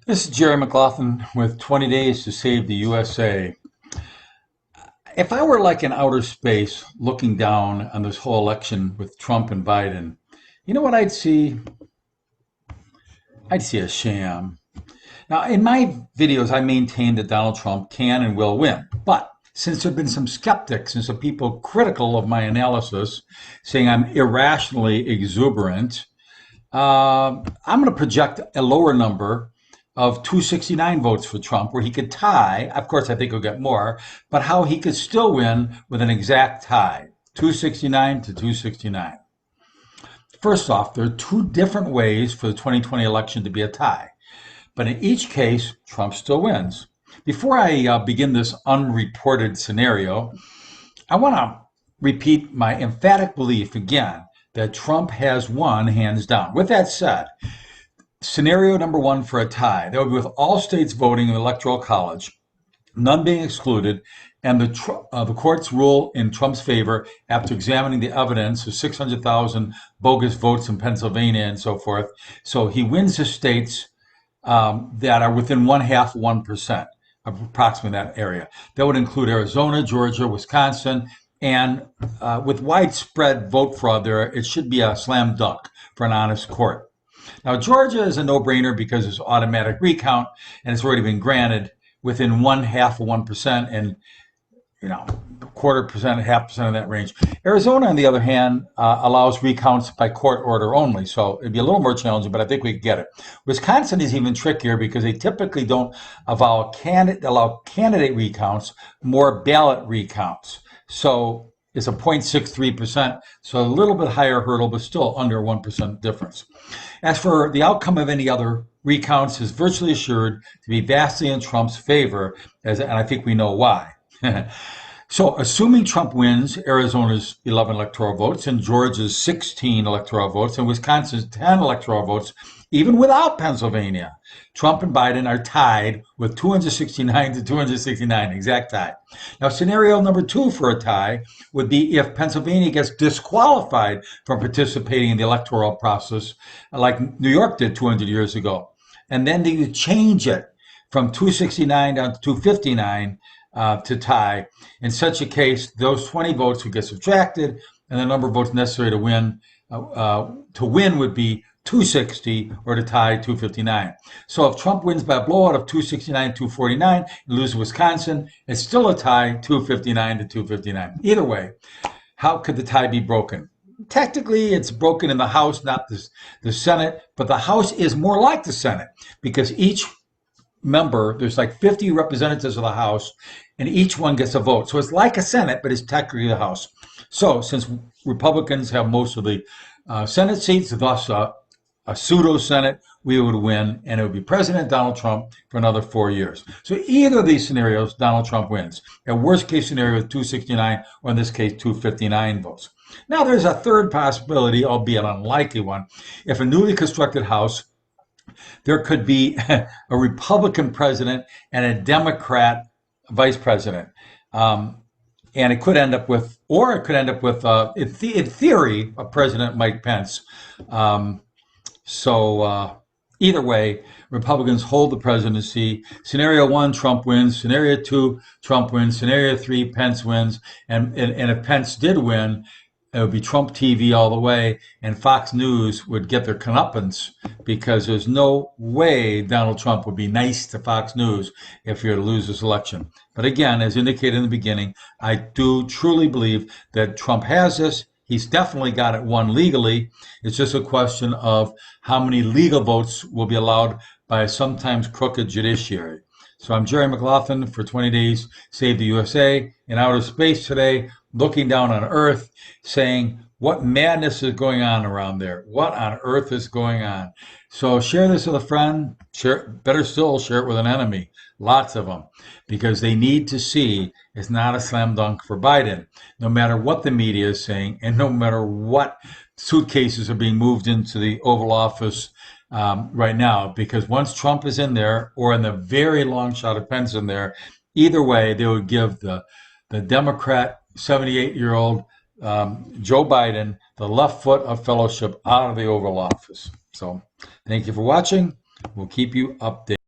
This is Jerry McLaughlin with 20 Days to Save the USA. If I were like in outer space looking down on this whole election with Trump and Biden, you know what I'd see? I'd see a sham. Now, in my videos, I maintain that Donald Trump can and will win. But since there have been some skeptics and some people critical of my analysis, saying I'm irrationally exuberant, I'm going to project a lower number of 269 votes for Trump, where he could tie. Of course, I think he'll get more, but how he could still win with an exact tie, 269 to 269. First off, there are two different ways for the 2020 election to be a tie, but in each case, Trump still wins. Before I begin this unreported scenario, I want to repeat my emphatic belief again that Trump has won hands down. With that said, scenario number one for a tie, that would be with all states voting in the Electoral College, none being excluded, and the courts rule in Trump's favor after examining the evidence of 600,000 bogus votes in Pennsylvania and so forth. So he wins the states that are within 1/2 of approximately that area. That would include Arizona, Georgia, Wisconsin, and with widespread vote fraud there, it should be a slam dunk for an honest court. Now, Georgia is a no-brainer because it's automatic recount and it's already been granted within 1/2 and, quarter percent, 0.5% of that range. Arizona, on the other hand, allows recounts by court order only, so it'd be a little more challenging, but I think we could get it. Wisconsin is even trickier because they typically don't allow candidate recounts, more ballot recounts. So it's a 0.63%, so a little bit higher hurdle, but still under 1% difference. As for the outcome of any other recounts, is virtually assured to be vastly in Trump's favor, and I think we know why. So, assuming Trump wins Arizona's 11 electoral votes and Georgia's 16 electoral votes and Wisconsin's 10 electoral votes, even without Pennsylvania, Trump and Biden are tied with 269 to 269, exact tie. Now, scenario number two for a tie would be if Pennsylvania gets disqualified from participating in the electoral process, like New York did 200 years ago. And then they change it from 269 down to 259 to tie. In such a case, those 20 votes would get subtracted, and the number of votes necessary to win would be 260, or to tie 259. So if Trump wins by a blowout of 269 249 and loses Wisconsin, it's still a tie, 259 to 259. Either way, how could the tie be broken? Technically, it's broken in the House, not the Senate, but the House is more like the Senate because each member, there's like 50 representatives of the House, and each one gets a vote. So it's like a Senate, but it's technically the House. So since Republicans have most of the Senate seats, thus a pseudo-Senate, we would win, and it would be President Donald Trump for another 4 years. So either of these scenarios, Donald Trump wins. A worst-case scenario is 269, or in this case, 259 votes. Now, there's a third possibility, albeit an unlikely one. If a newly constructed House, there could be a Republican president and a Democrat vice president. And it could end up with, in theory, a President Mike Pence. So either way, Republicans hold the presidency. Scenario one, Trump wins. Scenario two, Trump wins. Scenario three, Pence wins. And if Pence did win, it would be Trump TV all the way, and Fox News would get their comeuppance because there's no way Donald Trump would be nice to Fox News if he were to lose this election. But again, as indicated in the beginning, I do truly believe that Trump has this. He's definitely got it won legally. It's just a question of how many legal votes will be allowed by a sometimes crooked judiciary. So I'm Jerry McLaughlin for 20 Days Save the USA in outer space today, looking down on Earth, saying, what madness is going on around there? What on earth is going on? So share this with a friend. Better still, share it with an enemy. Lots of them, because they need to see it's not a slam dunk for Biden, no matter what the media is saying, and no matter what suitcases are being moved into the Oval Office right now, because once Trump is in there, or in the very long shot of Pence in there, either way, they would give the Democrat 78-year-old Joe Biden the left foot of fellowship out of the Oval Office. So thank you for watching. We'll keep you updated.